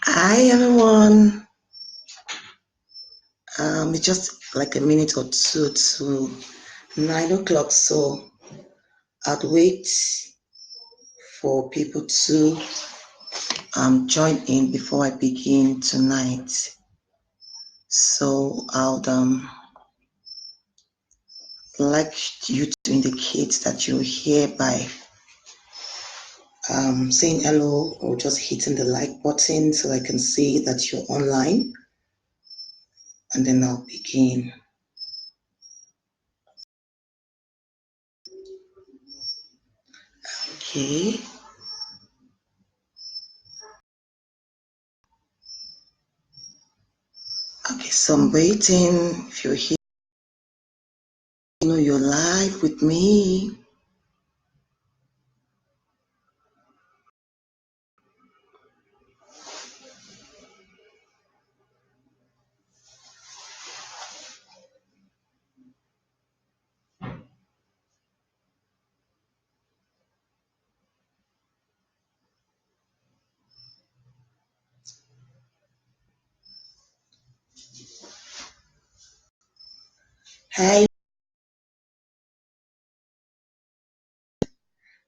Hi everyone. It's just like a minute or two to 9 o'clock, so I'd wait for people to join in before I begin tonight. So I'd like you to indicate that you're here by saying hello or just hitting the like button so I can see that you're online, and then I'll begin. Okay. Okay, so I'm waiting. If you're here, you're live with me. Hi.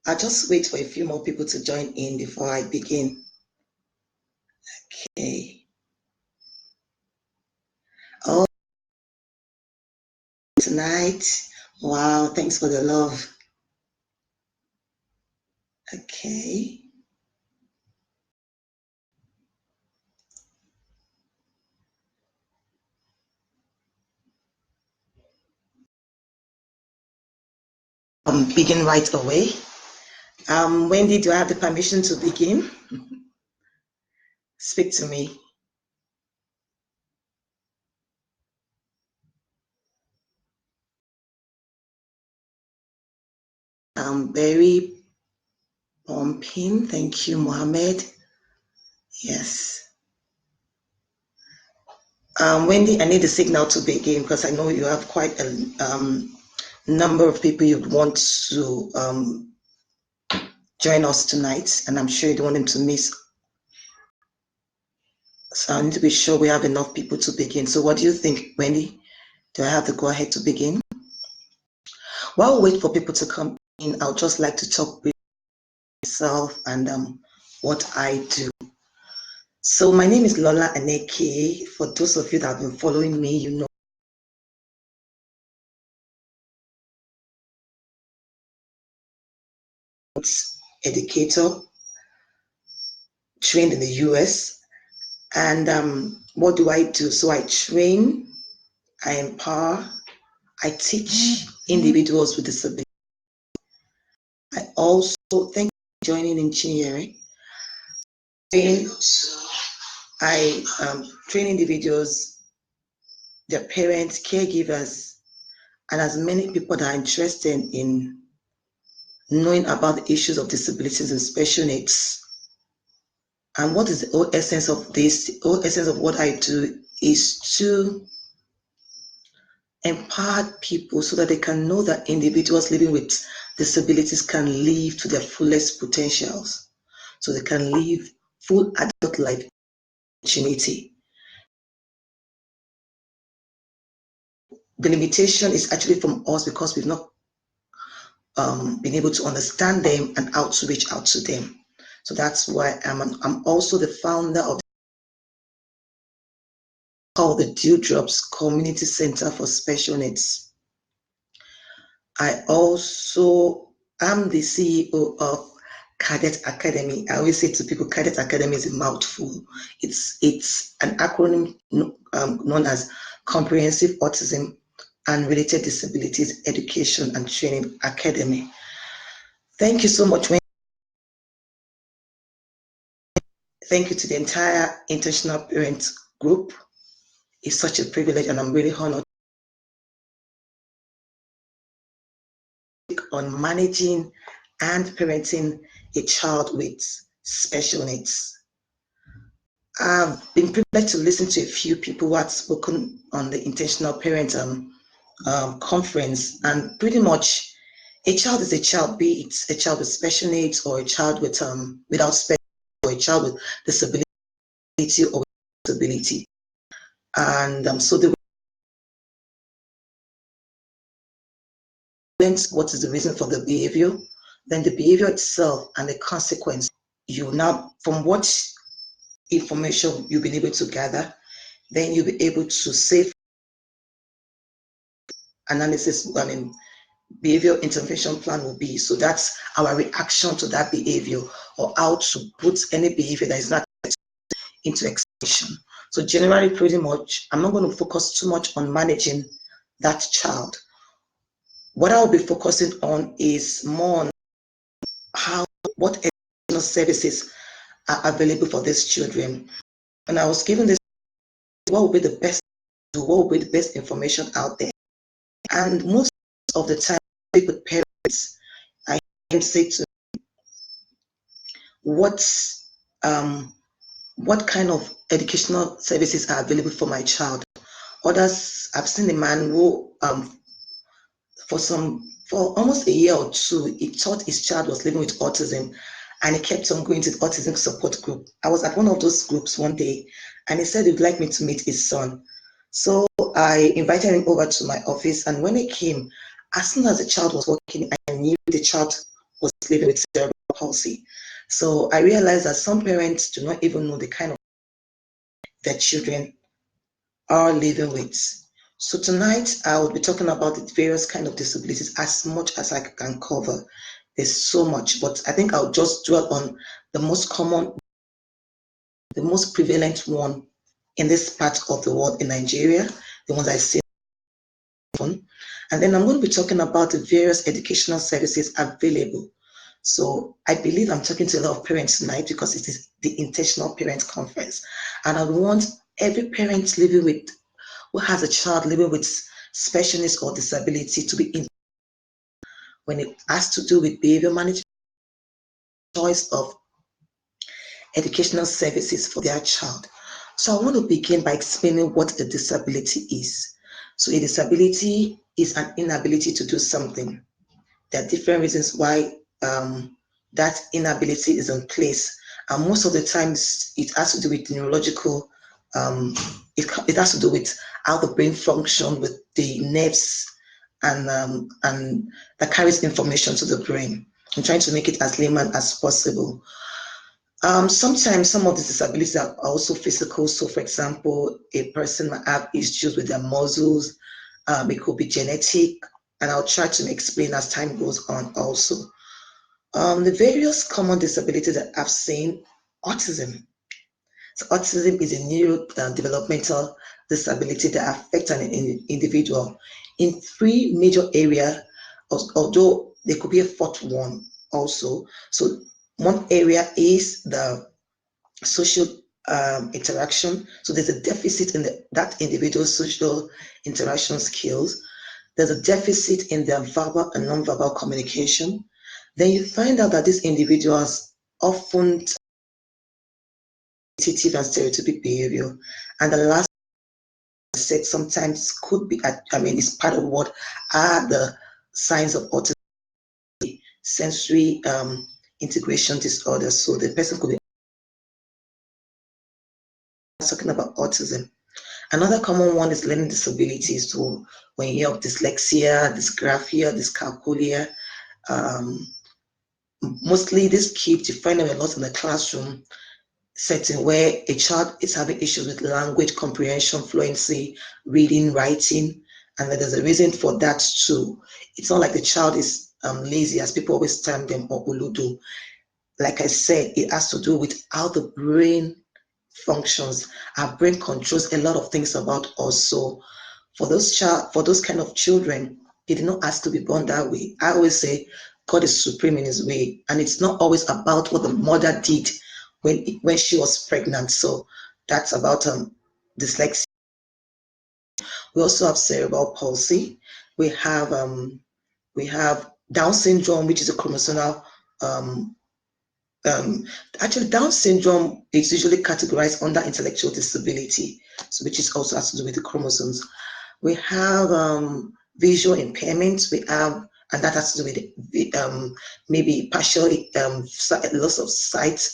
I'll just wait for a few more people to join in before I begin. Okay. Oh, tonight. Wow, thanks for the love. Okay. Begin right away. Wendy, do I have the permission to begin? Speak to me. Very pumping. Thank you, Mohammed. Yes. Wendy, I need a signal to begin because I know you have quite a number of people you want to join us tonight, and I'm sure you don't want them to miss. So I need to be sure we have enough people to begin. So what do you think, Wendy? Do I have to go ahead to begin? While we wait for people to come in, I'd just like to talk with myself and what I do. So my name is Lola Aneke. For those of you that have been following me, you know educator, trained in the US. And what do I do? So I train, I empower, I teach individuals with disabilities. I also, thank you for joining in Chinyere. I train individuals, their parents, caregivers, and as many people that are interested in knowing about the issues of disabilities and special needs. And what is the whole essence of this? The whole essence of what I do is to empower people so that they can know that individuals living with disabilities can live to their fullest potentials. So they can live full adult life opportunity. The limitation is actually from us because we've not been able to understand them and how to reach out to them. So that's why I'm also the founder of called the Dewdrops Community Center for Special Needs. I also am the CEO of Cadet Academy. I always say to people, Cadet Academy is a mouthful. It's an acronym known as Comprehensive Autism and Related Disabilities Education and Training Academy. Thank you so much. Thank you to the entire Intentional Parents group. It's such a privilege, and I'm really honored on managing and parenting a child with special needs. I've been privileged to listen to a few people who had spoken on the Intentional Parent conference, and pretty much a child is a child, be it a child with special needs or a child with without special, or a child with disability. or disability. And so the what is the reason for the behavior, then the behavior itself and the consequence. You now, from what information you've been able to gather, then you'll be able to say analysis, behavior intervention plan will be. So that's our reaction to that behavior, or how to put any behavior that is not into execution. So generally, pretty much, I'm not going to focus too much on managing that child. What I'll be focusing on is more on what educational services are available for these children. And I was given this, what will be the best, what will be the best information out there. And most of the time, with parents, I can say to what kind of educational services are available for my child. Others, I've seen a man who for almost a year or two, he thought his child was living with autism, and he kept on going to the autism support group. I was at one of those groups one day, and he said he'd like me to meet his son. So I invited him over to my office, and when he came, as soon as the child was walking, I knew the child was living with cerebral palsy. So I realized that some parents do not even know the kind of their children are living with. So tonight I will be talking about the various kind of disabilities as much as I can cover. There's so much, but I think I'll just dwell on the most common, the most prevalent one in this part of the world in Nigeria, the ones I see. And then I'm going to be talking about the various educational services available. So I believe I'm talking to a lot of parents tonight because it is the Intentional Parent Conference. And I want every parent who has a child living with special needs or disability to be in when it has to do with behavior management, choice of educational services for their child. So I want to begin by explaining what a disability is. So a disability is an inability to do something. There are different reasons why that inability is in place. And most of the times it has to do with neurological, it has to do with how the brain functions with the nerves and that carries information to the brain. I'm trying to make it as layman as possible. Sometimes some of the disabilities are also physical. So for example, a person might have issues with their muscles. It could be genetic, and I'll try to explain as time goes on also. The various common disabilities that I've seen, autism. So autism is a neurodevelopmental disability that affects an individual in three major areas, although there could be a fourth one also. So one area is the social interaction. So there's a deficit in that individual's social interaction skills. There's a deficit in their verbal and nonverbal communication. Then you find out that these individuals often repetitive and stereotypic behavior. And the last I said sometimes could be, it's part of what are the signs of autism, sensory integration disorder. So the person could be talking about autism. Another common one is learning disabilities. So when you hear of dyslexia, dysgraphia, dyscalculia, mostly these kids, you find them a lot in the classroom setting where a child is having issues with language comprehension, fluency, reading, writing, and there's a reason for that too. It's not like the child is lazy, as people always term them, or uludu. Like I said, it has to do with how the brain functions. Our brain controls a lot of things about us. So for those kind of children, they did not ask to be born that way. I always say God is supreme in his way, and it's not always about what the mother did when she was pregnant. So that's about dyslexia. We also have cerebral palsy. We have Down syndrome, which is a chromosomal actually Down syndrome is usually categorized under intellectual disability, so which is also has to do with the chromosomes. We have visual impairment. We have, and that has to do with maybe partial loss of sight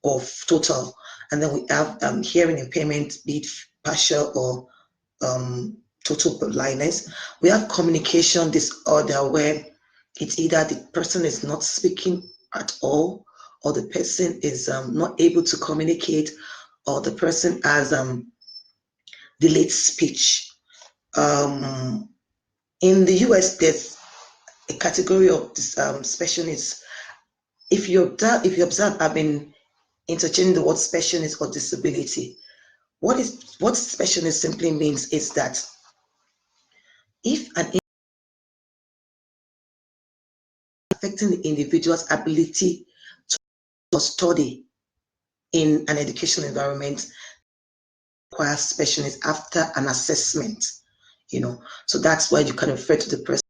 or total. And then we have hearing impairment, be it partial or total blindness. We have communication disorder, where it's either the person is not speaking at all, or the person is not able to communicate, or the person has delayed speech. In the US, there's a category of this, special needs. If you observe, I've been interchanging the word special needs or disability. What special needs simply means is that if an affecting the individual's ability to study in an educational environment requires special needs after an assessment, so that's why you can refer to the person.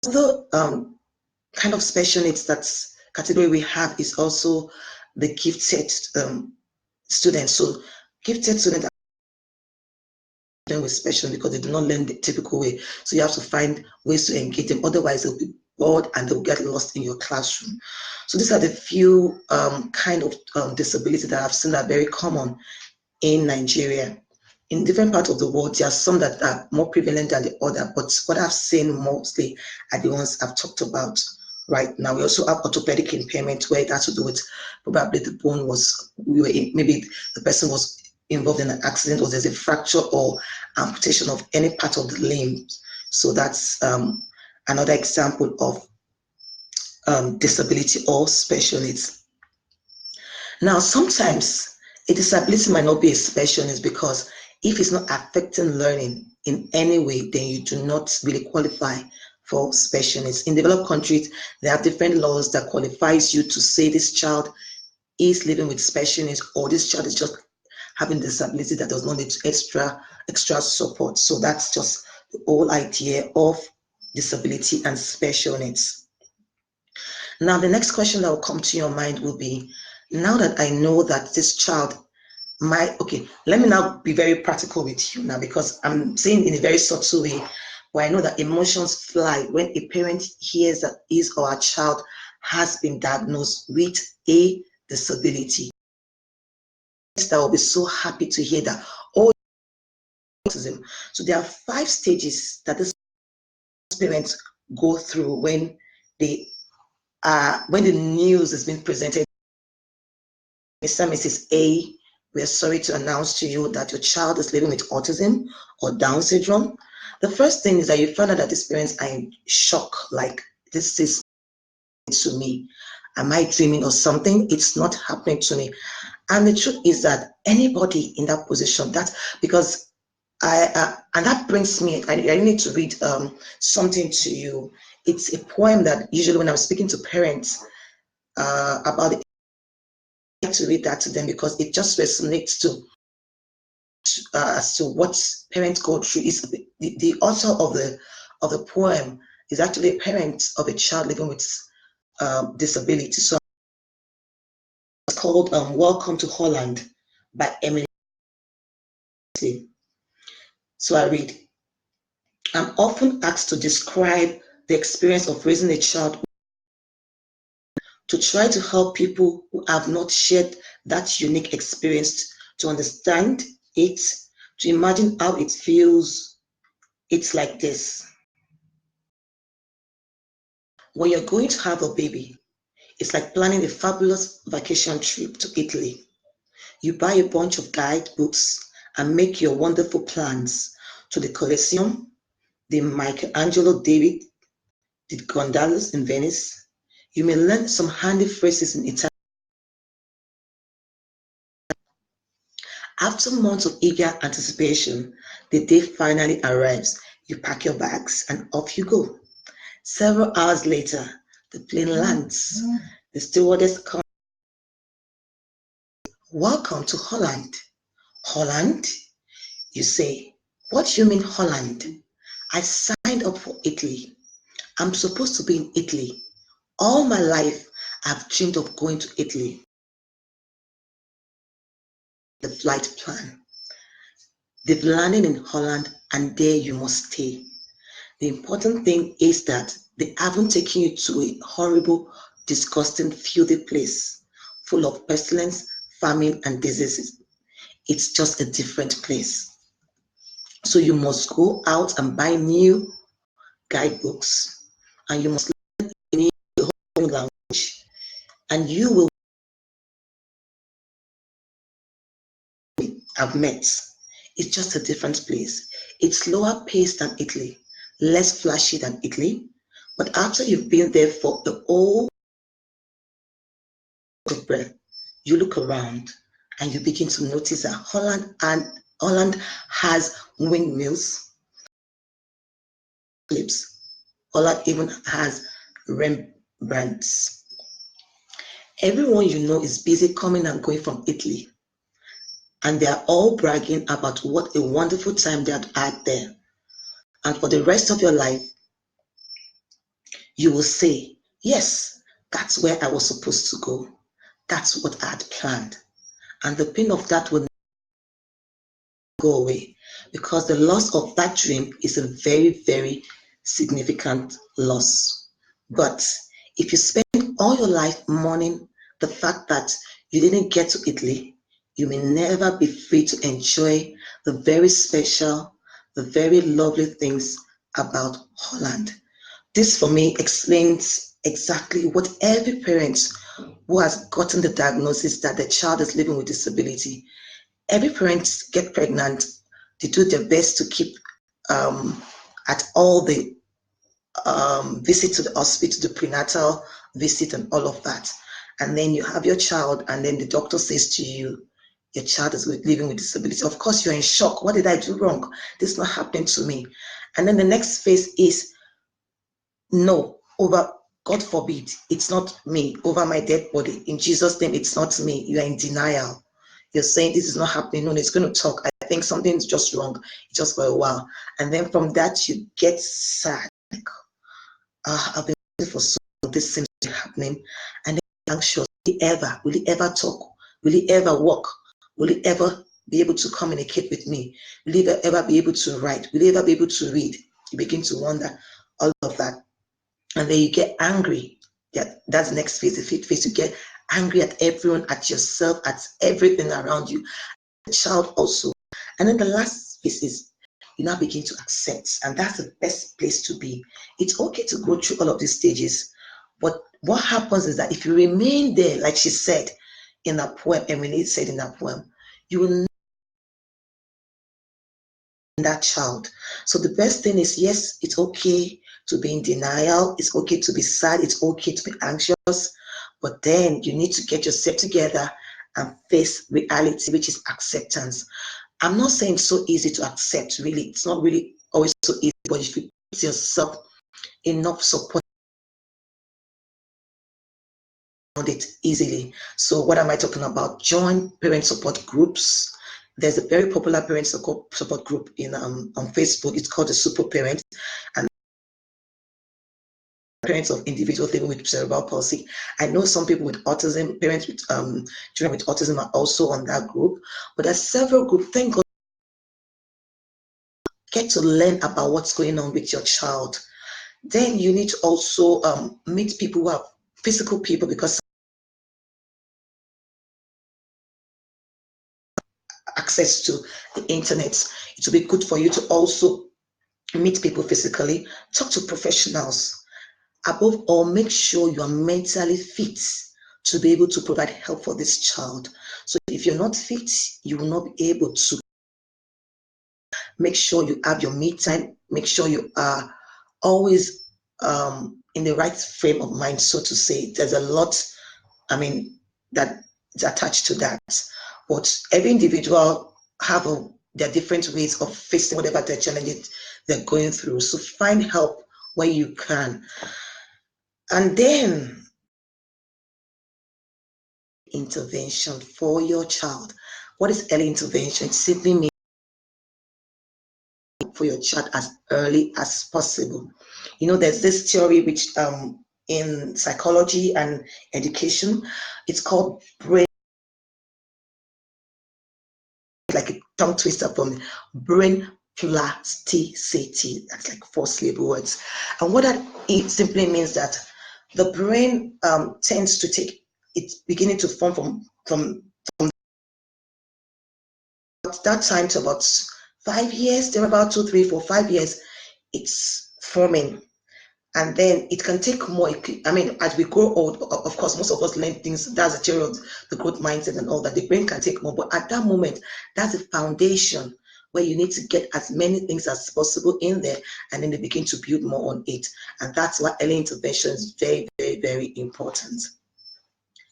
Another kind of special needs that's category we have is also the gifted students. So gifted students are with special because they do not learn the typical way. So you have to find ways to engage them. Otherwise, they'll be bored and they'll get lost in your classroom. So these are the few kind of disabilities that I've seen that are very common in Nigeria. In different parts of the world, there are some that are more prevalent than the other, but what I've seen mostly are the ones I've talked about right now. We also have orthopedic impairment, where it has to do with probably the bone maybe the person was involved in an accident, or there's a fracture or amputation of any part of the limb. So that's another example of disability or special needs. Now, sometimes a disability might not be a special needs because if it's not affecting learning in any way, then you do not really qualify for special needs. In developed countries, there are different laws that qualifies you to say this child is living with special needs, or this child is just having disability that does not need extra support. So that's just the whole idea of disability and special needs. Now, the next question that will come to your mind will be, now that I know that this child let me now be very practical with you now, because I'm saying in a very subtle way, where I know that emotions fly when a parent hears that his or her child has been diagnosed with a disability. That will be so happy to hear that. Autism. So there are 5 stages that these parents go through when the news is being presented. Mr. and Mrs. A, we are sorry to announce to you that your child is living with autism or Down syndrome. The first thing is that you find out that these parents are in shock, like, this is to me. Am I dreaming or something? It's not happening to me. And the truth is that anybody in that position, because and that brings me, I need to read something to you. It's a poem that usually when I'm speaking to parents about it, I like to read that to them because it just resonates as to what parents go through. Is the author of the poem is actually a parent of a child living with disability. So it's called Welcome to Holland by Emily. So I read, I'm often asked to describe the experience of raising a child, to try to help people who have not shared that unique experience to understand it, to imagine how it feels. It's like this. When you're going to have a baby, it's like planning a fabulous vacation trip to Italy. You buy a bunch of guidebooks and make your wonderful plans to the Colosseum, the Michelangelo David, the gondolas in Venice. You may learn some handy phrases in Italian. After months of eager anticipation, the day finally arrives. You pack your bags and off you go. Several hours later, the plane lands. The stewardess comes. Welcome to Holland. Holland? You say, what do you mean Holland? I signed up for Italy. I'm supposed to be in Italy. All my life, I've dreamed of going to Italy. The flight plan. They've landed in Holland and there you must stay. The important thing is that they haven't taken you to a horrible, disgusting, filthy place. full of pestilence, famine, and diseases. It's just a different place. So you must go out and buy new guidebooks, and you must learn a new language, and you will have met. It's just a different place. It's slower paced than Italy, less flashy than Italy, but after you've been there for the whole of breath, you look around and you begin to notice that Holland has windmills, clips. Holland even has Rembrandts. Everyone you know is busy coming and going from Italy, and they are all bragging about what a wonderful time they had there. And for the rest of your life, you will say, yes, that's where I was supposed to go. That's what I had planned. And the pain of that will go away, because the loss of that dream is a very, very significant loss. But if you spend all your life mourning the fact that you didn't get to Italy, you may never be free to enjoy the very special, the very lovely things about Holland. This for me explains exactly what every parent who has gotten the diagnosis that their child is living with disability, every parent get pregnant, they do their best to keep at all the visit to the hospital, the prenatal visit, and all of that. And then you have your child, and then the doctor says to you, your child is living with disability. Of course, you're in shock. What did I do wrong? This is not happening to me. And then the next phase is, no, over, God forbid, it's not me, over my dead body. In Jesus' name, it's not me. You are in denial. You're saying this is not happening. No, it's going to talk. I think something's just wrong, just for a while. And then from that, you get sad. Like, I've been waiting for so long. This seems to be happening. And then anxious. Will he ever talk? Will he ever walk? Will he ever be able to communicate with me? Will he ever be able to write? Will he ever be able to read? You begin to wonder all of that. And then you get angry. That's the next phase, the fifth phase. You get angry at everyone, at yourself, at everything around you, the child also. And then the last phase is you now begin to accept, and that's the best place to be. It's okay to go through all of these stages, but what happens is that if you remain there, like she said in that poem, Emily said in that poem, you will that child. So the best thing is, yes, it's okay to be in denial, it's okay to be sad, it's okay to be anxious, but then you need to get yourself together and face reality, which is acceptance. I'm not saying it's so easy to accept, really. It's not really always so easy, but if you put yourself enough support around it easily. So what am I talking about? Join parent support groups. There's a very popular parent support group in on Facebook. It's called the Super Parent, and parents of individuals living with cerebral palsy. I know some people with autism, parents with children with autism are also on that group. But there's several groups. Thank God, get to learn about what's going on with your child. Then you need to also meet people who are physical people, because access to the internet, it will be good for you to also meet people physically, talk to professionals. Above all, make sure you are mentally fit to be able to provide help for this child. So if you're not fit, you will not be able to. Make sure you have your me time. Make sure you are always in the right frame of mind, so to say. There's a lot, that is attached to that. But every individual have their different ways of facing whatever their challenges they're going through. So find help where you can. And then intervention for your child. What is early intervention? It simply means for your child as early as possible. There's this theory which in psychology and education, it's called brain, like a tongue twister for me, brain plasticity. That's like 4-syllable words. And what that it simply means that the brain tends to take it's beginning to form from that time to about 5 years. They're about 2, 3, 4, 5 years. It's forming, and then it can take more. I mean, as we grow old, of course, most of us learn things. That's the theory of the growth mindset and all that. The brain can take more, but at that moment, that's the foundation where you need to get as many things as possible in there, and then they begin to build more on it. And that's why early intervention is very, very, very important.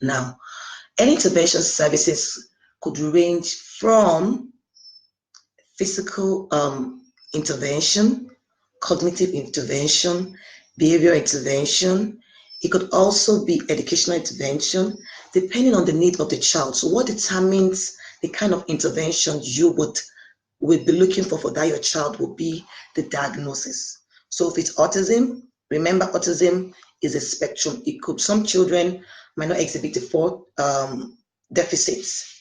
Now, early intervention services could range from physical intervention, cognitive intervention, behavioral intervention. It could also be educational intervention, depending on the need of the child. So what determines the kind of intervention you would be looking for that your child will be the diagnosis. So if it's autism, remember autism is a spectrum. It could, some children might not exhibit the four deficits.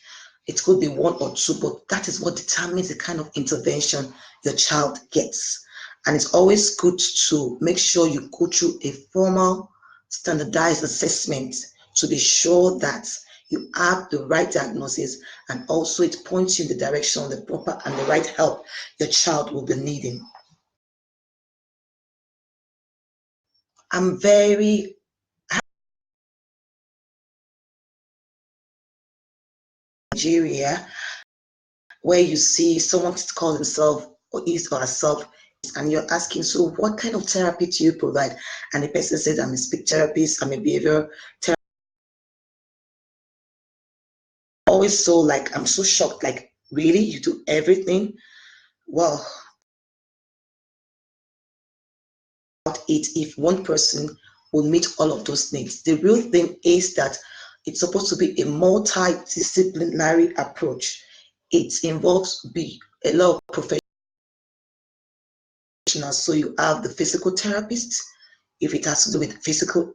It could be one or two, but that is what determines the kind of intervention your child gets. And it's always good to make sure you go through a formal, standardized assessment to be sure that you have the right diagnosis, and also it points you in the direction of the proper and the right help your child will be needing. I'm very Nigeria, where you see someone call himself or his or herself, and you're asking, so what kind of therapy do you provide? And the person says, I'm a speech therapist, I'm a behavioral therapist. Always so like, I'm so shocked, like, really? You do everything? Well, it if one person will meet all of those needs. The real thing is that it's supposed to be a multidisciplinary approach. It involves a lot of professionals. So you have the physical therapist, if it has to do with physical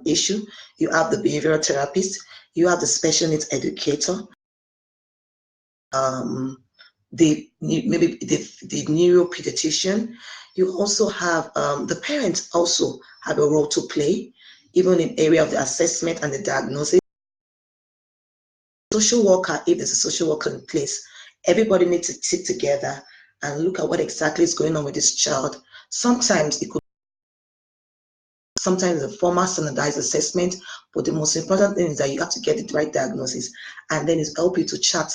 issue, you have the behavioral therapist, you have the special needs educator, maybe the neuropediatrician. You also have the parents also have a role to play, even in area of the assessment and the diagnosis. Social worker, if there's a social worker in place, everybody needs to sit together and look at what exactly is going on with this child. Sometimes a formal standardized assessment, but the most important thing is that you have to get the right diagnosis, and then it's help you to chart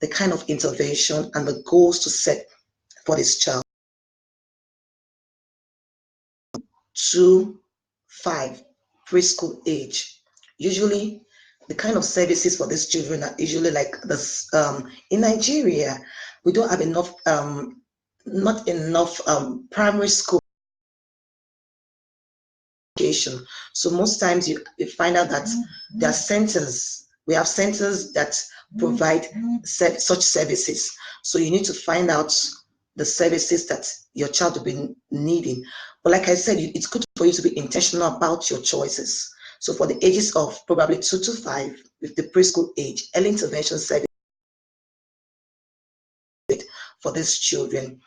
the kind of intervention and the goals to set for this child. 2, 5, preschool age. Usually, the kind of services for these children are usually like this. In Nigeria, we don't have enough, not enough primary school education. So most times you find out that there are centers. We have centers that provide such services. So you need to find out the services that your child will be needing. But like I said, it's good for you to be intentional about your choices. So for the ages of probably 2 to 5, with the preschool age, early intervention service for these children.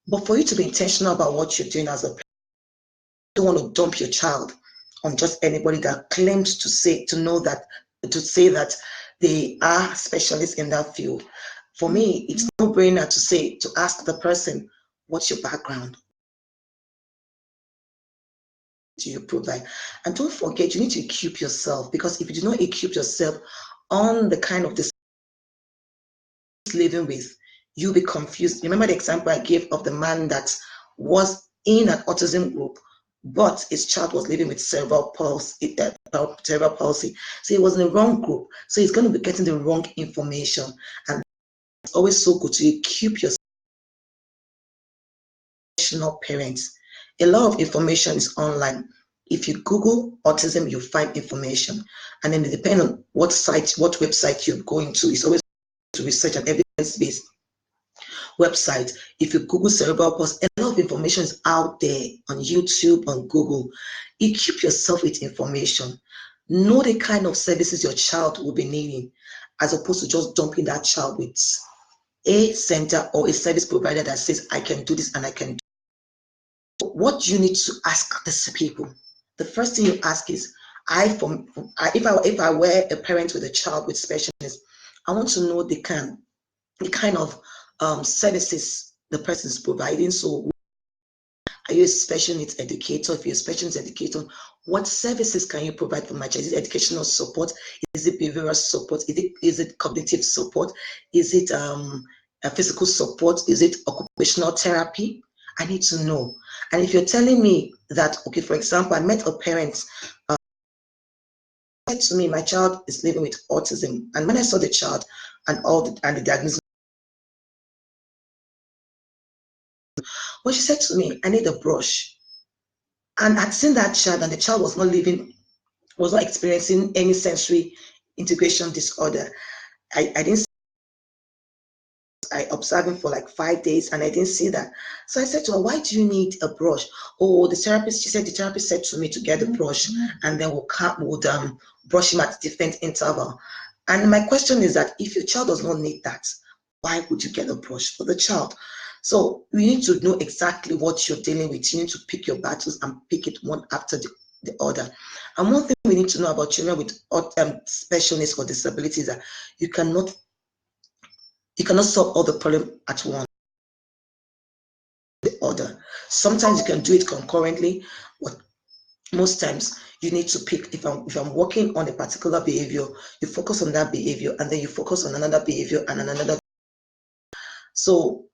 But for you to be intentional about what you're doing as a parent, you don't want to dump your child on just anybody that claims to say that they are specialists in that field. For me, it's no brainer to ask the person, what's your background? Do you provide? And don't forget, you need to equip yourself, because if you do not equip yourself on the kind of this living with, you'll be confused. Remember the example I gave of the man that was in an autism group, but his child was living with cerebral palsy. So he was in the wrong group. So he's going to be getting the wrong information. And it's always so good to equip yourself. Parents. A lot of information is online. If you Google autism, you find information. And then it depends on what website you're going to. It's always to research and evidence-based website. If you Google cerebral palsy, a lot of information is out there on YouTube, on Google. Equip yourself with information. Know the kind of services your child will be needing, as opposed to just dumping that child with a center or a service provider that says, I can do this and I can do. What you need to ask these people, the first thing you ask is, if I were a parent with a child with special needs, I want to know the kind of services the person is providing. So are you a special needs educator? If you're a special needs educator, what services can you provide for my child? Is it educational support? Is it behavioral support? Is it cognitive support? Is it a physical support? Is it occupational therapy? I need to know. And if you're telling me that, okay, for example, I met a parent said to me, my child is living with autism, and when I saw the child and the diagnosis, well, she said to me, I need a brush. And I'd seen that child, and the child was not experiencing any sensory integration disorder. I didn't. I observed him for like 5 days, and I didn't see that. So I said to her, "Why do you need a brush?" Oh, the therapist. She said the therapist said to me to get the brush, and then would brush him at different interval. And my question is that if your child does not need that, why would you get a brush for the child? So you need to know exactly what you're dealing with. You need to pick your battles and pick it one after the other. And one thing we need to know about children with special needs or disabilities is that you cannot solve all the problem at once. The other. Sometimes you can do it concurrently, but most times you need to pick. If I'm working on a particular behavior, you focus on that behavior, and then you focus on another behavior and another. So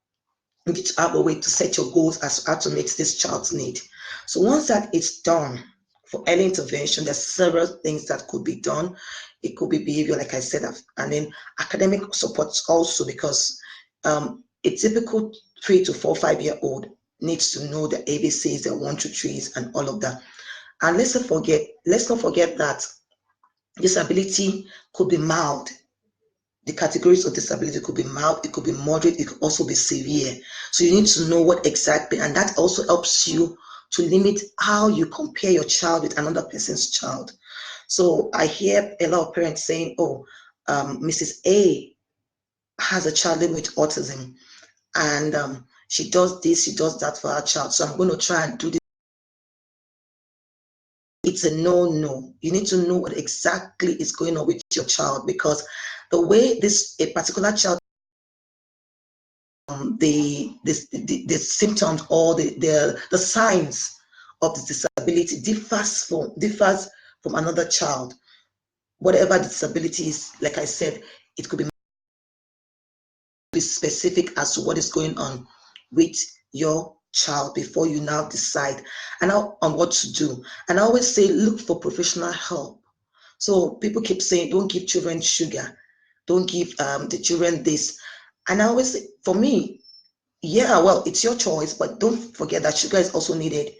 you need to have a way to set your goals as to how to meet this child's need. So once that is done, for early intervention, there's several things that could be done. It could be behavior, like I said, and then academic support also, because a typical 3 to 4, 5-year-old needs to know the ABCs, the 1, 2, 3s, and all of that. And let's not forget that disability could be mild. The categories of disability could be mild, it could be moderate, it could also be severe. So you need to know what exactly, and that also helps you to limit how you compare your child with another person's child. So I hear a lot of parents saying, oh, Mrs. A has a child living with autism, and she does this, she does that for her child. So I'm going to try and do this. It's a no. You need to know what exactly is going on with your child, because the way a particular child, the symptoms or the signs of the disability differs from another child. Whatever the disability is, like I said, it could be specific as to what is going on with your child before you now decide on what to do. And I always say, look for professional help. So people keep saying, don't give children sugar, don't give the children this. And I always say, for me, yeah, well, it's your choice, but don't forget that sugar is also needed.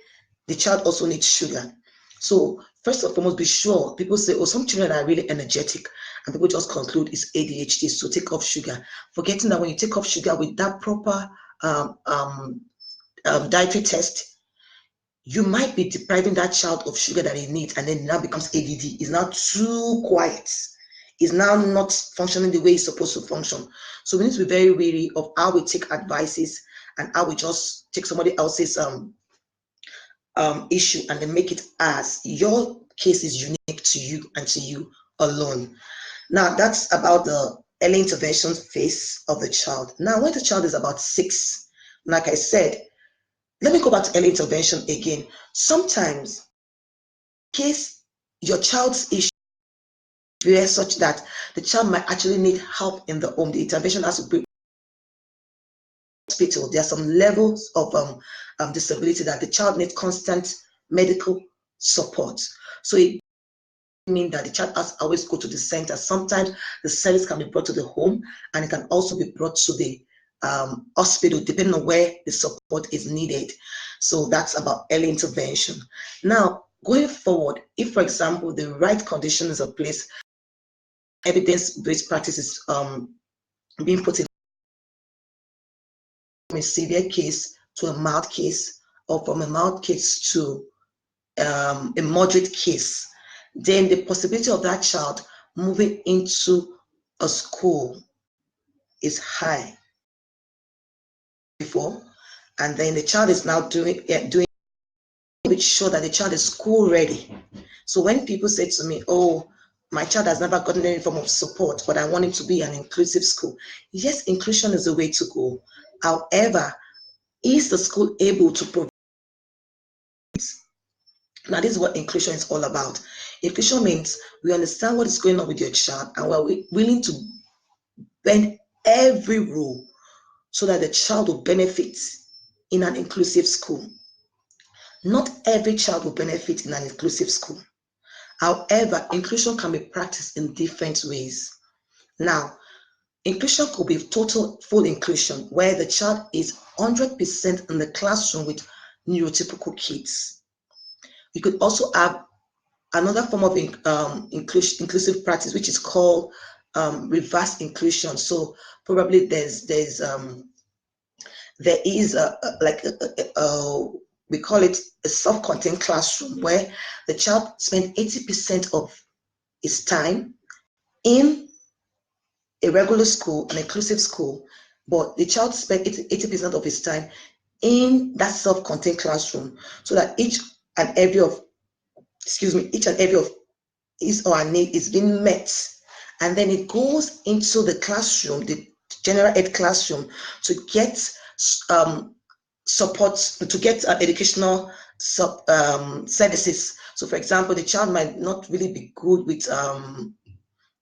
The child also needs sugar. So first and foremost, be sure. People say, oh, some children are really energetic, and people just conclude it's ADHD, so take off sugar, forgetting that when you take off sugar with that proper dietary test, you might be depriving that child of sugar that he needs, and then it now becomes ADD. It's now too quiet. It's now not functioning the way it's supposed to function. So we need to be very wary of how we take advices and how we just take somebody else's issue and then make it as your case is unique to you and to you alone. Now that's about the early intervention phase of the child. Now when the child is about 6, like I said, let me go back to early intervention again. Sometimes, in case your child's issue is such that the child might actually need help in the home, the intervention has to be hospital. There are some levels of disability that the child needs constant medical support. So it means that the child has to always go to the center. Sometimes the service can be brought to the home, and it can also be brought to the hospital, depending on where the support is needed. So that's about early intervention. Now, going forward, if, for example, the right conditions are placed, evidence-based practices being put in from a severe case to a mild case, or from a mild case to a moderate case, then the possibility of that child moving into a school is high before, and then the child is now doing make sure that the child is school ready. So when people say to me, oh, my child has never gotten any form of support, but I want it to be an inclusive school. Yes, inclusion is the way to go. However, is the school able to provide? Now, this is what inclusion is all about. Inclusion means we understand what is going on with your child and we're willing to bend every rule so that the child will benefit in an inclusive school. Not every child will benefit in an inclusive school. However, inclusion can be practiced in different ways. Now, inclusion could be total full inclusion, where the child is 100% in the classroom with neurotypical kids. You could also have another form of inclusive practice, which is called reverse inclusion. So probably there is we call it a self-contained classroom where the child spends 80% of his time in a regular school, an inclusive school, but the child spends 80% of his time in that self-contained classroom, so that each and every of his or her need is being met. And then it goes into the classroom, the general ed classroom, to get support, to get educational services. So for example, the child might not really be good with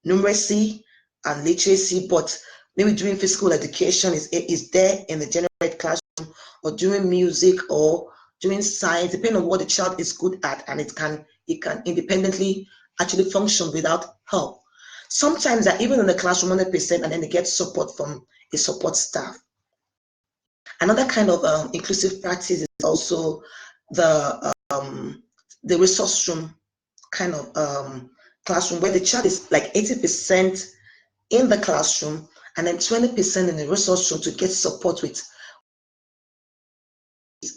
numeracy and literacy, but maybe doing physical education is there in the general ed classroom, or doing music or doing science, depending on what the child is good at, and it can independently actually function without help. Sometimes they're even in the classroom 100%, and then they get support from a support staff. Another kind of inclusive practice is also the resource room kind of classroom, where the child is like 80% in the classroom and then 20% in the resource room to get support with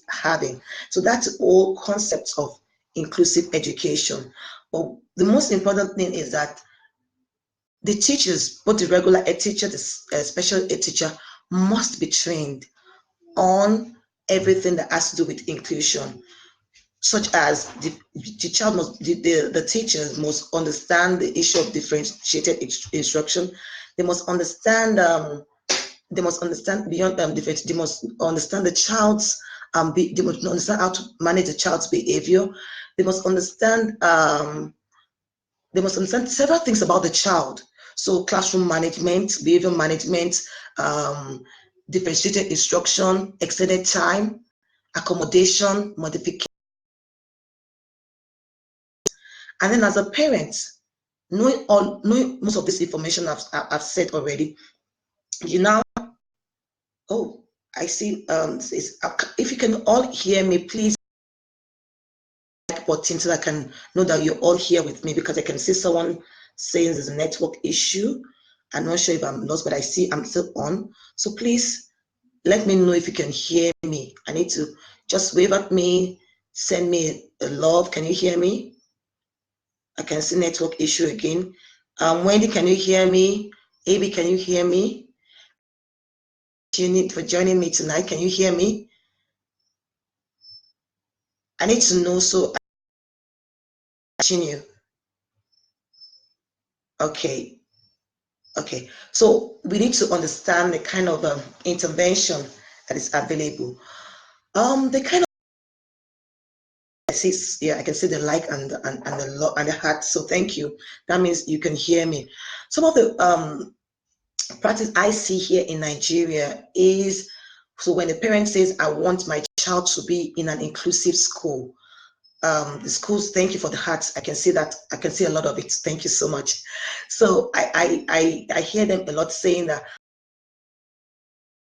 having. So that's all concepts of inclusive education. But the most important thing is that the teachers, both the regular ed teacher, the special ed teacher, must be trained on everything that has to do with inclusion, such as the teachers must understand the issue of differentiated instruction. They must understand beyond different. They must understand the child's they must understand how to manage the child's behavior. They must understand several things about the child. So classroom management, behavior management, differentiated instruction, extended time, accommodation, modification. And then as a parent, knowing most of this information I've said already, you now, oh, I see, if you can all hear me, please like button so I can know that you're all here with me, because I can see someone saying there's a network issue. I'm not sure if I'm lost, but I see I'm still on. So please let me know if you can hear me. I need to just wave at me, send me a love. Can you hear me? I can see network issue again. Wendy, can you hear me? Abby, can you hear me? For joining me tonight. Can you hear me? I need to know, so I continue. Okay. Okay. So we need to understand the kind of intervention that is available. The kind of, I see, yeah, I can see the like and the heart. So thank you. That means you can hear me. Some of the practice I see here in Nigeria is, so when the parent says, I want my child to be in an inclusive school, the schools, thank you for the hearts. I can see that. I can see a lot of it. Thank you so much. So I hear them a lot saying that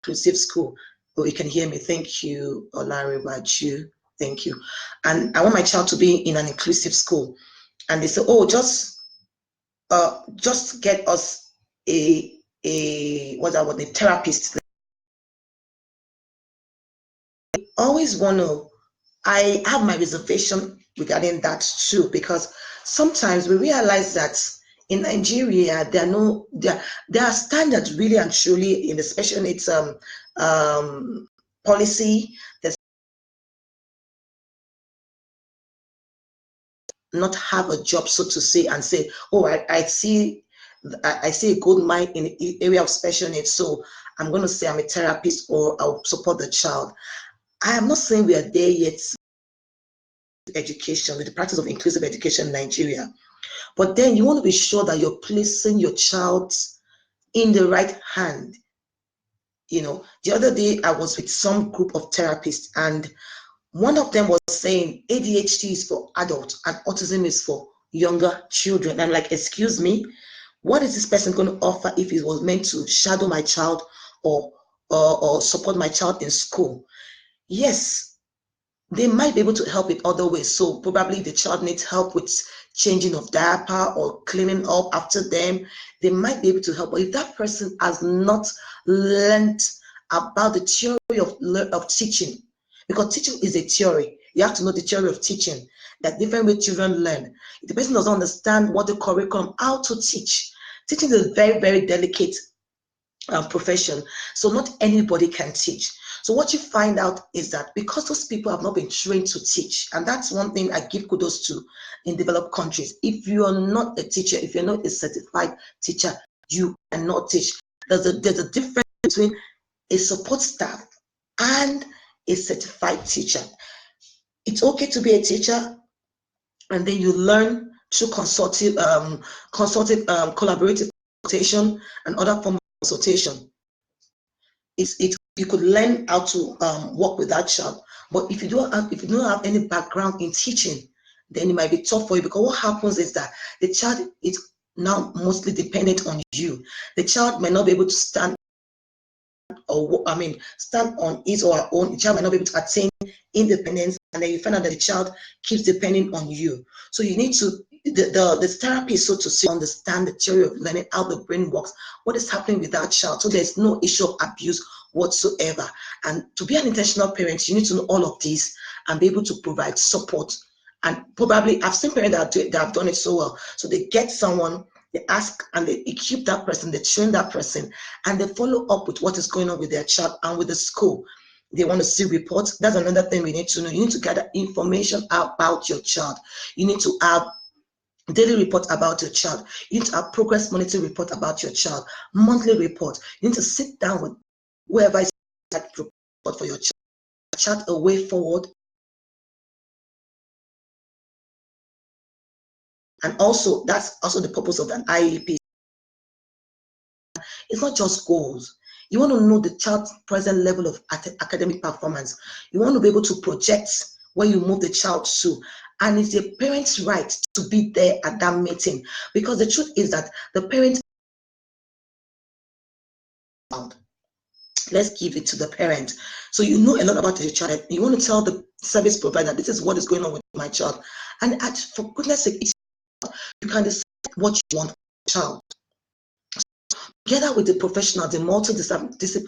inclusive school. Oh, you can hear me. Thank you, Olari Baju. Thank you. And I want my child to be in an inclusive school. And they say, oh, just get us what's that word? A therapist. I always want to. I have my reservation regarding that too, because sometimes we realize that in Nigeria there are standards really and truly in the special needs policy. There's not have a job, so to say, and say, oh, I see a gold mine in the area of special needs, so I'm going to say I'm a therapist or I'll support the child. I am not saying we are there yet education, with the practice of inclusive education in Nigeria. But then you want to be sure that you're placing your child in the right hand. The other day I was with some group of therapists, and one of them was saying ADHD is for adults and autism is for younger children. I'm like, excuse me, what is this person going to offer if it was meant to shadow my child or support my child in school? Yes, they might be able to help in other ways. So probably the child needs help with changing of diaper or cleaning up after them. They might be able to help. But if that person has not learned about the theory of teaching, because teaching is a theory, you have to know the theory of teaching, that different way children learn. If the person doesn't understand what the curriculum, how to teach, teaching is a very, very delicate profession. So not anybody can teach. So what you find out is that because those people have not been trained to teach, and that's one thing I give kudos to in developed countries. If you are not a teacher, if you're not a certified teacher, you cannot teach. There's a difference between a support staff and a certified teacher. It's okay to be a teacher, and then you learn through collaborative consultation and other forms of consultation. You could learn how to work with that child. But if you don't have any background in teaching, then it might be tough for you, because what happens is that the child is now mostly dependent on you. The child may not be able to stand on his or her own. The child might not be able to attain independence, and then you find out that the child keeps depending on you. So you need to, the therapist, so to say, understand the theory of learning, how the brain works, what is happening with that child, so there's no issue of abuse whatsoever. And to be an intentional parent, you need to know all of this and be able to provide support. And probably I've seen parents that have done it so well. So they get someone, they ask and they equip that person, they train that person, and they follow up with what is going on with their child and with the school. They want to see reports. That's another thing we need to know. You need to gather information about your child. You need to have daily report about your child. You need to have progress monitoring report about your child, monthly report. You need to sit down with whoever is that report for your child, chart a way forward. And also, that's also the purpose of an IEP. It's not just goals. You want to know the child's present level of academic performance. You want to be able to project where you move the child to. And it's the parent's right to be there at that meeting. Because the truth is that the parent, let's give it to the parent. So you know a lot about your child. You want to tell the service provider, this is what is going on with my child. And for goodness sake, you can decide what you want for your child. Together with the professional, the multidisciplinary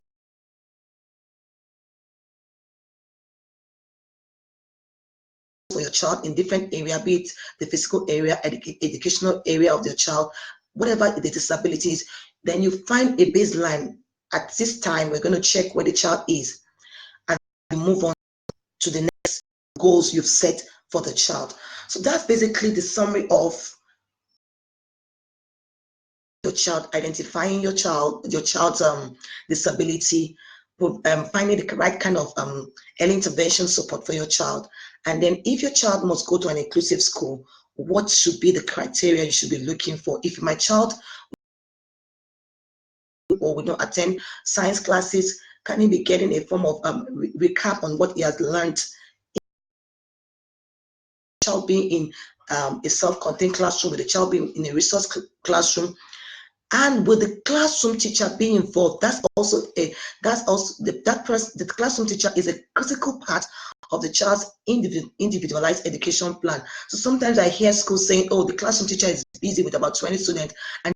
for your child in different area, be it the physical area, educational area of your child, whatever the disabilities, then you find a baseline. At this time, we're going to check where the child is and move on to the next goals you've set for the child. So that's basically the summary of your child, identifying your child's disability, finding the right kind of early intervention support for your child. And then if your child must go to an inclusive school, what should be the criteria you should be looking for? If my child or will not attend science classes, can he be getting a form of recap on what he has learned? Child being in a self-contained classroom, with the child being in a resource classroom, and with the classroom teacher being involved. The classroom teacher is a critical part of the child's individualized education plan. So sometimes I hear schools saying, oh, the classroom teacher is busy with about 20 students, and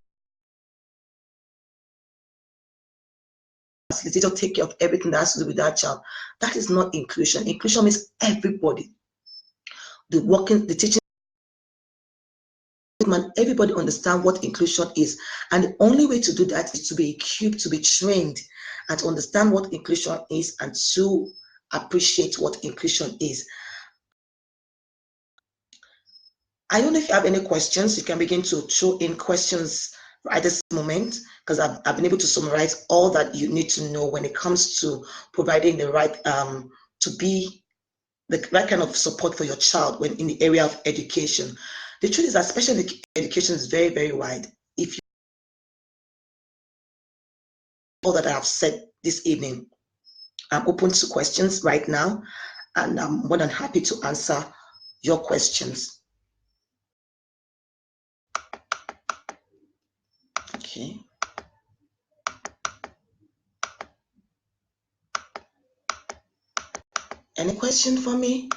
facilitator take care of everything that has to do with that child. That is not inclusion. Inclusion means everybody, the teaching, everybody understand what inclusion is. And the only way to do that is to be equipped, to be trained, and to understand what inclusion is, and to appreciate what inclusion is. I don't know if you have any questions. You can begin to throw in questions right this moment, because I've been able to summarize all that you need to know when it comes to providing the right to be the right kind of support for your child when in the area of education. The truth is that special education is very, very wide. If you all that I have said this evening, I'm open to questions right now, and I'm more than happy to answer your questions. Okay. Any question for me?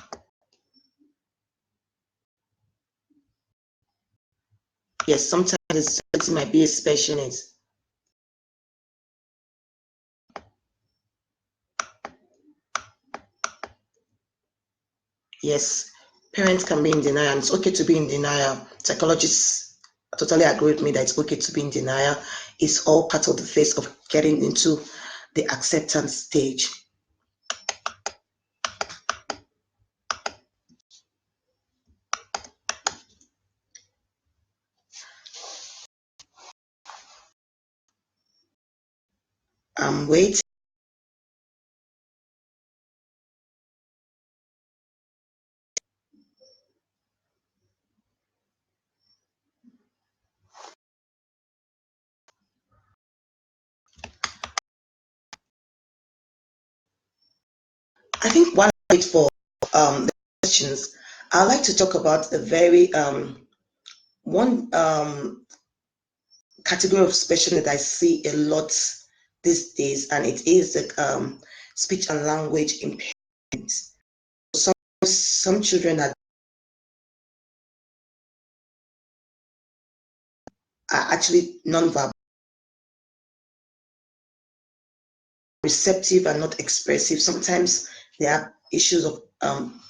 Yes, sometimes it might be a special needs. Yes, parents can be in denial, and it's okay to be in denial. Psychologists totally agree with me that it's okay to be in denial. It's all part of the phase of getting into the acceptance stage. I'm waiting. I think while I wait for the questions, I'd like to talk about a very one category of special that I see a lot these days, and it is the speech and language impairment. Some children are actually non-verbal, receptive and not expressive. Sometimes they have issues of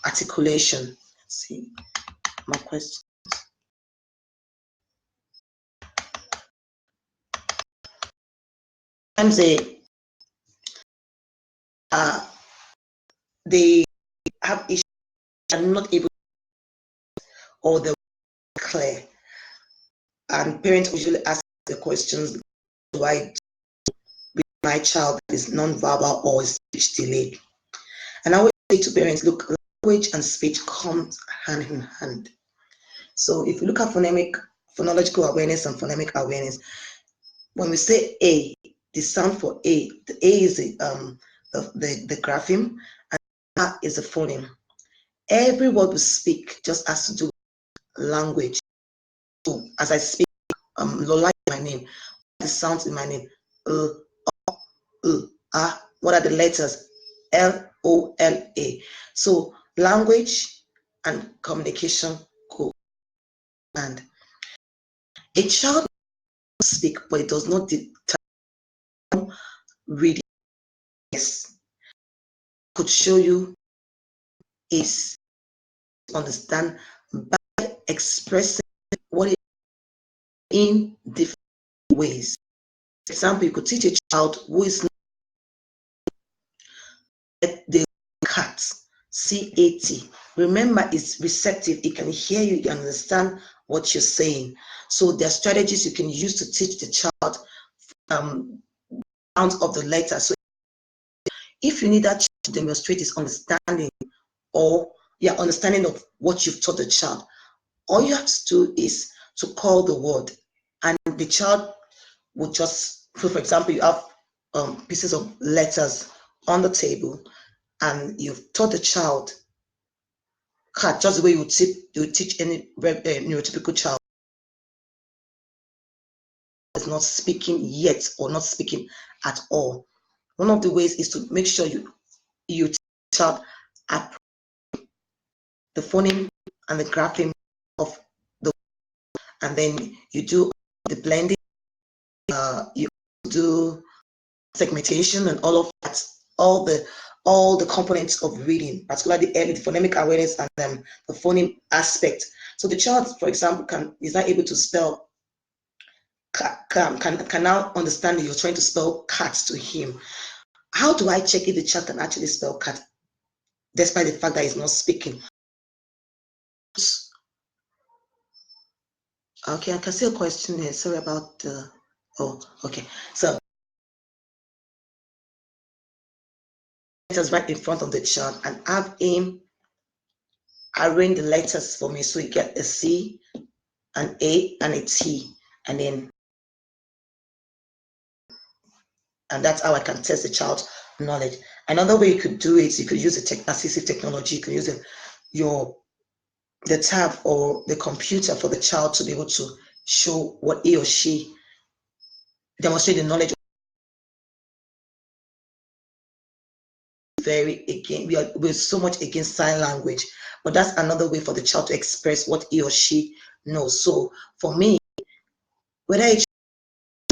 articulation. Let's see my question. Sometimes uh, they have issues and not able or they're clear. And parents usually ask the questions, why my child is non-verbal or is speech delayed? And I always say to parents, look, language and speech comes hand in hand. So if you look at phonological awareness and phonemic awareness, when we say A, the sound for A, the A is the grapheme, and A is the phoneme. Every word we speak just has to do with language. So as I speak, Lola is my name. The sounds in my name, what are the letters? Lola. So language and communication go, and a child speak, but it does not determine reading. Yes, could show you is understand by expressing what it in different ways. For example, you could teach a child who is not the cat, CAT. Remember, it's receptive. It can hear you, it can understand what you're saying. So there are strategies you can use to teach the child sounds of the letter. So if you need that child to demonstrate his understanding or understanding of what you've taught the child, all you have to do is to call the word, and the child would just, so for example, you have pieces of letters on the table, and you've taught the child cat just the way you would teach any neurotypical child is not speaking yet or not speaking at all. One of the ways is to make sure you teach the child the phoneme and the grapheme of the, and then you do the blending, you do segmentation and all of that, all the components of reading, particularly the phonemic awareness and the phoneme aspect. So the child, for example, is not able to spell, can now understand that you're trying to spell cat to him. How do I check if the child can actually spell cat, despite the fact that he's not speaking? Okay, I can see a question here. Sorry about the. Oh, okay. So letters right in front of the child and have him arrange the letters for me. So you get a C, an A, and a T, and then and that's how I can test the child's knowledge. Another way you could do it, you could use assistive technology. You could use your the tab or the computer for the child to be able to show what he or she demonstrate the knowledge. Very again, we're so much against sign language, but that's another way for the child to express what he or she knows. So for me, whether it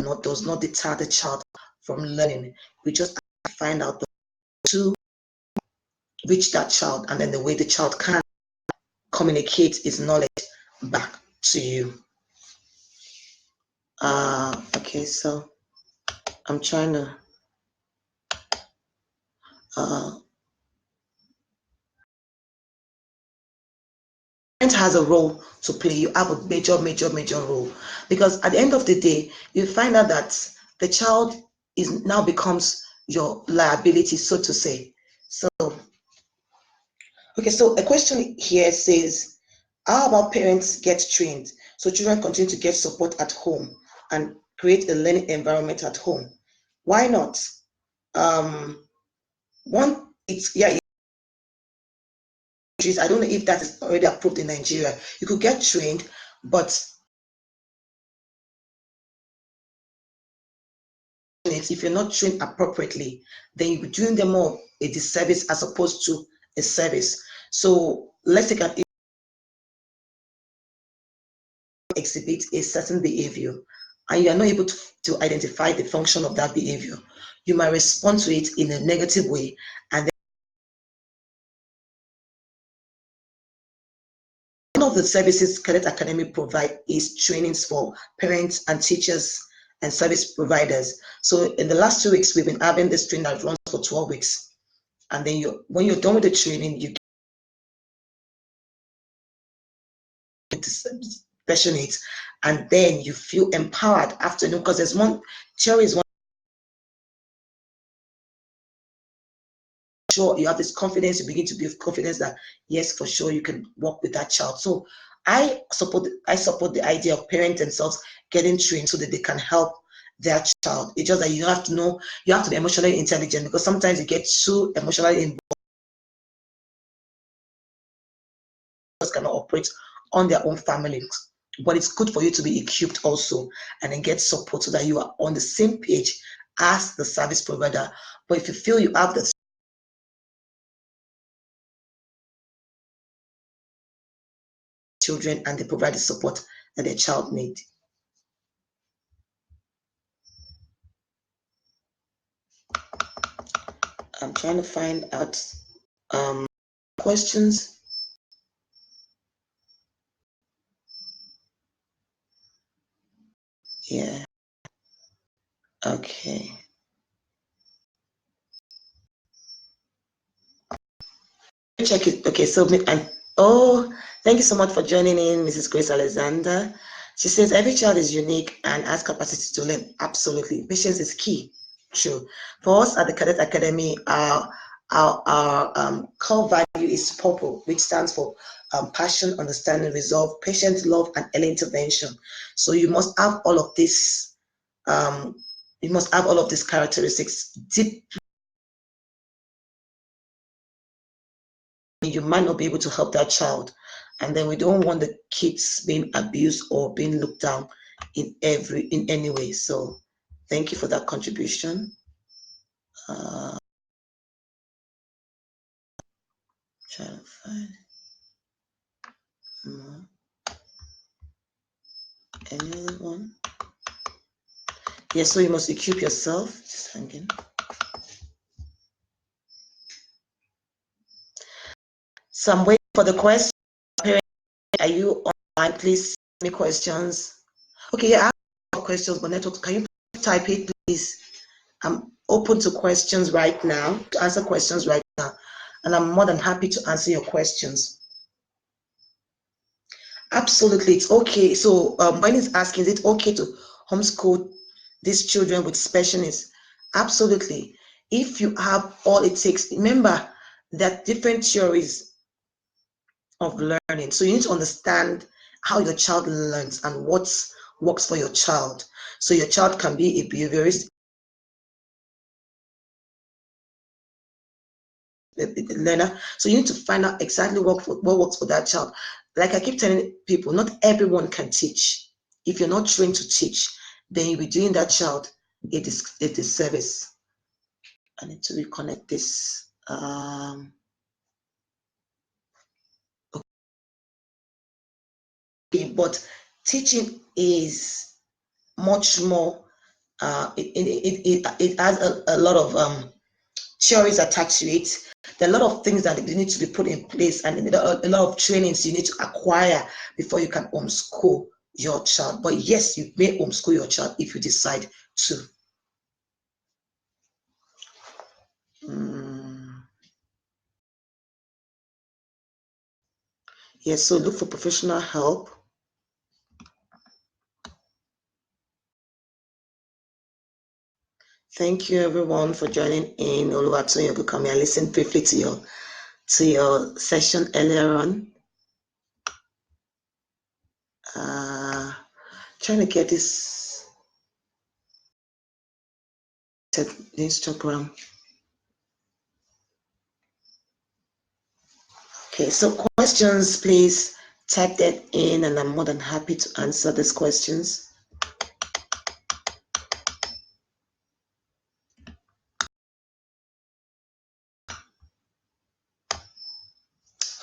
or not does not deter the child from learning. We just find out the to reach that child, and then the way the child can communicate his knowledge back to you. Okay, so I'm trying to uh parent has a role to play. You have a major role, because at the end of the day, you find out that the child is now becomes your liability, so to say. So okay, so a question here says, how about parents get trained so children continue to get support at home and create a learning environment at home? Why not? Um, one, it's yeah, I don't know if that is already approved in Nigeria. You could get trained, but if you're not trained appropriately, then you're doing them more a disservice as opposed to a service. So let's take an exhibit a certain behavior and you are not able to identify the function of that behavior, you might respond to it in a negative way. And one of the services Cadet Academy provide is trainings for parents and teachers and service providers. So in the last 2 weeks, we've been having this training that runs for 12 weeks. And then when you're done with the training, you get special needs, and then you feel empowered after, because there's one theory is one. Sure, you have this confidence, you begin to build confidence that yes, for sure you can work with that child. So I support the idea of parents themselves getting trained so that they can help their child. It's just that you have to know, you have to be emotionally intelligent, because sometimes you get too emotionally involved, cannot operate on their own families. But it's good for you to be equipped also and then get support so that you are on the same page as the service provider. But if you feel you have the children and they provide the support that their child needs. I'm trying to find out questions. Yeah. Okay. Check it. Okay. So, and oh, thank you so much for joining in, Mrs. Grace Alexander. She says every child is unique and has capacity to learn. Absolutely. Patience is key. True. For us at the Cadet Academy, our core value is PURPLE, which stands for passion, understanding, resolve, patience, love, and early intervention. So you must have all of this. You must have all of these characteristics deep. You might not be able to help that child, and then we don't want the kids being abused or being looked down in any way. So thank you for that contribution. Trying to find more. Any other one? Yes, so you must equip yourself. Just hanging. So I'm waiting for the question. Are you online? Please send me questions. Okay, yeah, I have questions, but network, can you type it, please? I'm open to questions right now, to answer questions right now, and I'm more than happy to answer your questions. Absolutely, it's okay. So when it's asking, is it okay to homeschool these children with special needs? Absolutely. If you have all it takes, remember that different theories of learning. So you need to understand how your child learns and what works for your child. So your child can be a behaviorist learner. So you need to find out exactly what works for that child. Like I keep telling people, not everyone can teach. If you're not trained to teach, then you'll be doing that child a disservice. I need to reconnect this. Okay, but teaching is much more. It has a lot of theories attached to it. There are a lot of things that need to be put in place, and a lot of trainings you need to acquire before you can homeschool your child. But yes, you may homeschool your child if you decide to. Yes, so look for professional help. Thank you everyone for joining in. Oluwatoyin Ogukami. I listened briefly to your session earlier on. Trying to get this Instagram. Okay, so questions, please type that in, and I'm more than happy to answer these questions.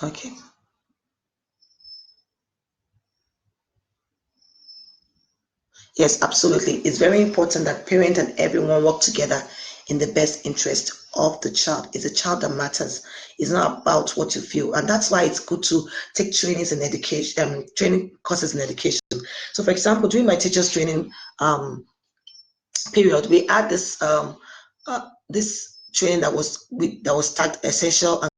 Okay. Yes, absolutely. It's very important that parent and everyone work together in the best interest of the child. It's the child that matters. It's not about what you feel. And that's why it's good to take trainings in education, training courses in education. So for example, during my teacher's training period, we had this training that was tagged essential, and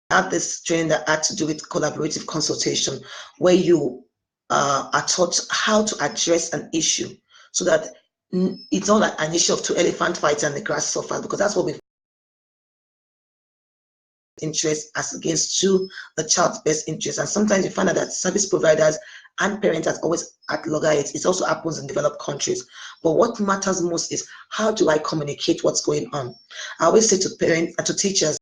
had this training that had to do with collaborative consultation, where you are taught how to address an issue so that it's not like an issue of two elephant fights and the grass suffers, because that's what we interest as against to the child's best interest. And sometimes you find out that service providers and parents are always at loggerheads. It also happens in developed countries. But what matters most is, how do I communicate what's going on? I always say to parents and to teachers,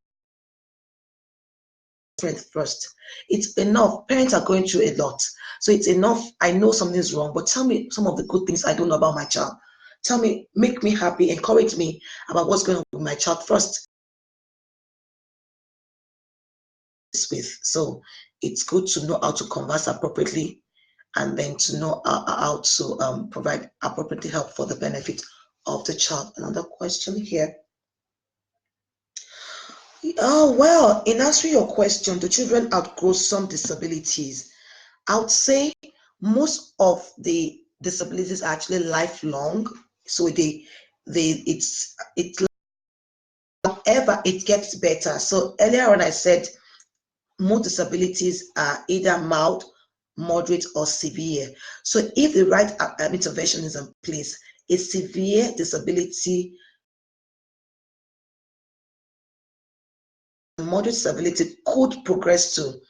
first. It's enough. Parents are going through a lot. So it's enough. I know something's wrong, but tell me some of the good things I don't know about my child. Tell me, make me happy, encourage me about what's going on with my child first. With. So it's good to know how to converse appropriately, and then to know how to provide appropriate help for the benefit of the child. Another question here. Oh, well, in answering your question, do children outgrow some disabilities? I would say most of the disabilities are actually lifelong. So it's however it gets better. So earlier on I said most disabilities are either mild, moderate, or severe. So if the right intervention is in place, a severe disability, moderate disability could progress to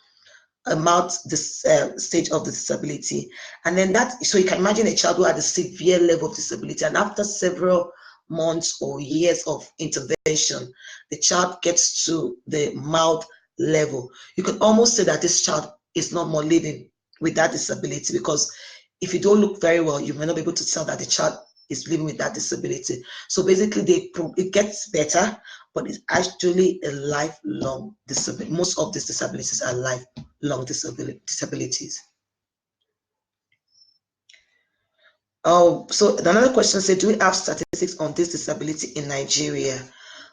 a mild stage of the disability. And then so you can imagine a child who had a severe level of disability, and after several months or years of intervention, the child gets to the mild level. You can almost say that this child is not more living with that disability, because if you don't look very well, you may not be able to tell that the child is living with that disability. So basically, it gets better, but it's actually a lifelong disability. Most of these disabilities are lifelong disabilities. Oh, so another question said, do we have statistics on this disability in Nigeria?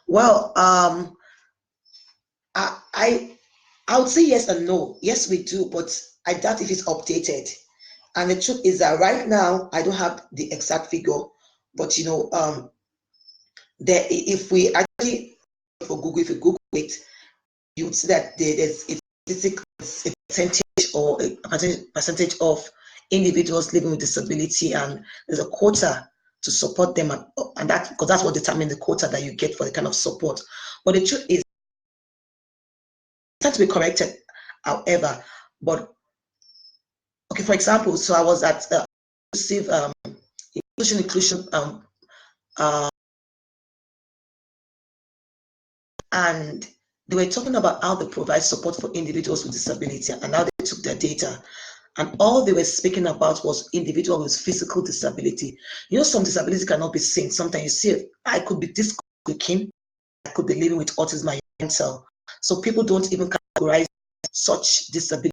Well, I would say yes and no. Yes, we do, but I doubt if it's updated. And the truth is that right now I don't have the exact figure, but there, if we actually for Google, if you Google it, you would see that there's a statistic a percentage or a percentage of individuals living with disability, and there's a quota to support them, and that, because that's what determines the quota that you get for the kind of support. But the truth is, tend to be corrected, however. But okay, for example, so I was at inclusive inclusion uh, and they were talking about how they provide support for individuals with disability and how they took their data. And all they were speaking about was individuals with physical disability. You know, some disabilities cannot be seen. Sometimes you see, I could be this looking, I could be living with autism and mental. So people don't even categorize such disability.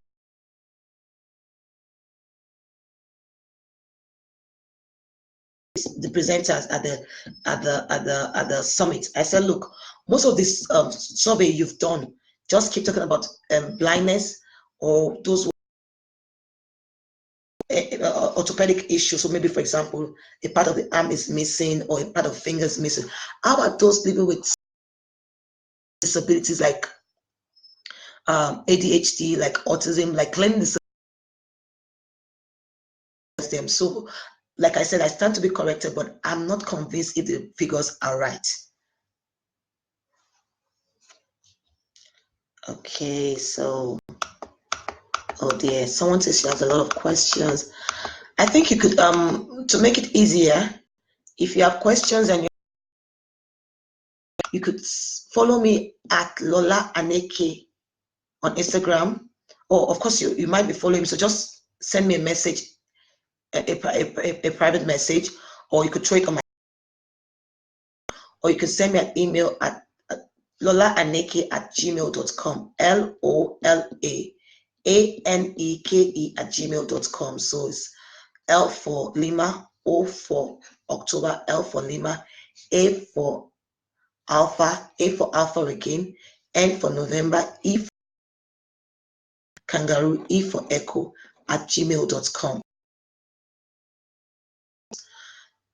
The presenters at the summit, I said, look, most of this survey you've done just keep talking about blindness or those orthopedic issues. So maybe, for example, a part of the arm is missing or a part of finger is missing. How about those living with disabilities like ADHD, like autism, like learning disabilities? Them. So, like I said, I stand to be corrected, but I'm not convinced if the figures are right. Okay, so, oh dear, someone says she has a lot of questions. I think you could, to make it easier, if you have questions and you could follow me at Lola Aneke on Instagram, or of course you might be following me, so just send me a message, a private message, or you could throw it on my, or you can send me an email at lolaaneke@gmail.com, LOLAANEKE@gmail.com. So it's L for Lima, O for October, L for Lima, A for Alpha, A for Alpha again, N for November, E for Kangaroo, E for Echo @gmail.com.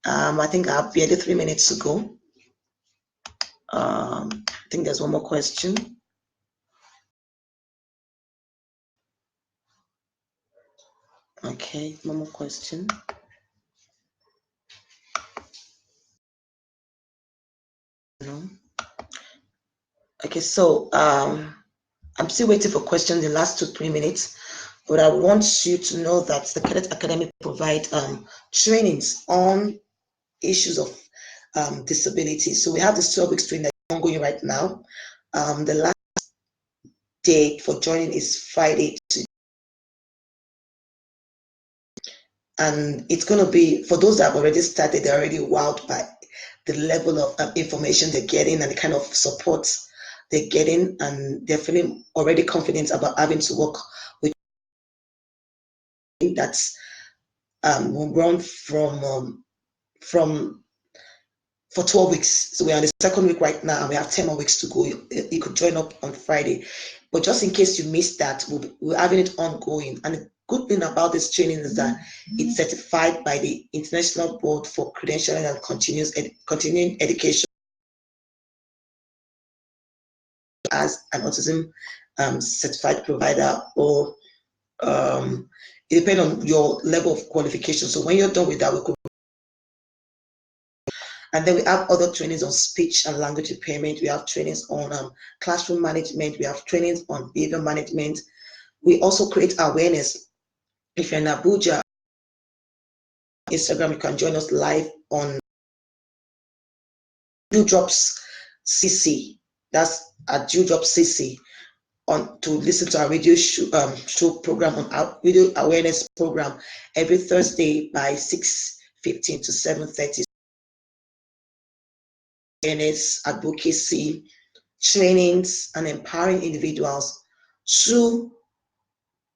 I think I have barely 3 minutes to go. I think there's one more question. Okay, one more question. No. Okay, so I'm still waiting for questions in the last 2-3 minutes, but I want you to know that the Cadet Academy provide trainings on issues of disability. So we have this 12 weeks training that's ongoing right now. The last date for joining is Friday, and it's going to be, for those that have already started, they're already wowed by the level of information they're getting and the kind of support they're getting, and they're feeling already confident about having to work with that's will run from for 12 weeks. So we're on the second week right now, and we have 10 more weeks to go. You could join up on Friday. But just in case you missed that, we're having it ongoing. And the good thing about this training is that it's certified by the International Board for Credentialing and Continuing Education as an autism certified provider, or it depends on your level of qualification. So when you're done with that, we could. And then we have other trainings on speech and language impairment. We have trainings on classroom management. We have trainings on behavior management. We also create awareness. If you're in Abuja, Instagram, you can join us live on Dewdrops CC. That's at Dewdrops CC on to listen to our radio show program on our video awareness program every Thursday by 6:15 to 7:30. Awareness, advocacy, trainings, and empowering individuals to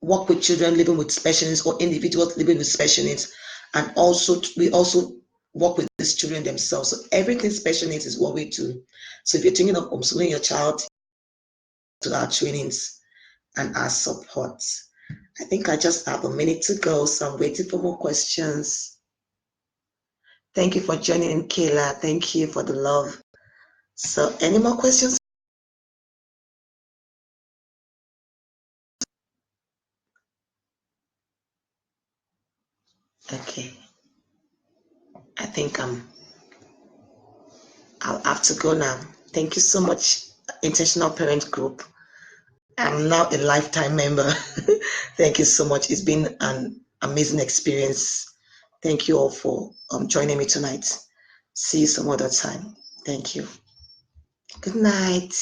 work with children living with special needs or individuals living with special needs. And also, we also work with these children themselves. So everything special needs is what we do. So if you're thinking of homeschooling your child, to our trainings and our support. I think I just have a minute to go, so I'm waiting for more questions. Thank you for joining in, Kayla. Thank you for the love. So any more questions? think I'll have to go now. Thank you so much, Intentional Parent Group. I'm now a lifetime member. Thank you so much. It's been an amazing experience. Thank you all for joining me tonight. See you some other time. Thank you. Good night.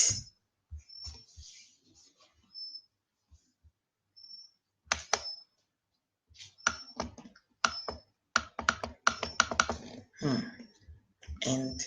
And